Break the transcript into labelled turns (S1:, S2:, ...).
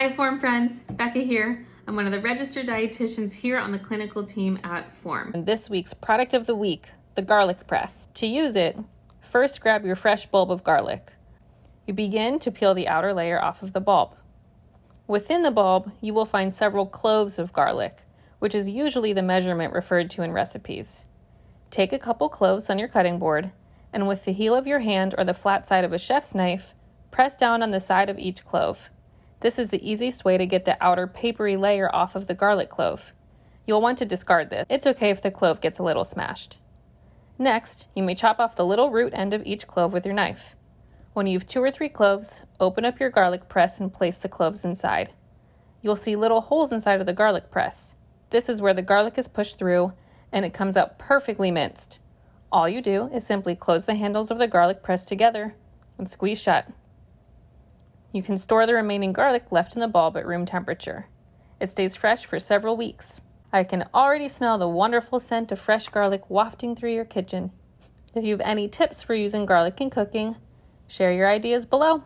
S1: Hi Form friends, Becca here. I'm one of the registered dietitians here on the clinical team at Form.
S2: And this week's product of the week, the garlic press. To use it, first grab your fresh bulb of garlic. You begin to peel the outer layer off of the bulb. Within the bulb, you will find several cloves of garlic, which is usually the measurement referred to in recipes. Take a couple cloves on your cutting board, and with the heel of your hand or the flat side of a chef's knife, press down on the side of each clove. This is the easiest way to get the outer papery layer off of the garlic clove. You'll want to discard this. It's okay if the clove gets a little smashed. Next, you may chop off the little root end of each clove with your knife. When you have 2 or 3 cloves, open up your garlic press and place the cloves inside. You'll see little holes inside of the garlic press. This is where the garlic is pushed through and it comes out perfectly minced. All you do is simply close the handles of the garlic press together and squeeze shut. You can store the remaining garlic left in the bulb at room temperature. It stays fresh for several weeks. I can already smell the wonderful scent of fresh garlic wafting through your kitchen. If you have any tips for using garlic in cooking, share your ideas below.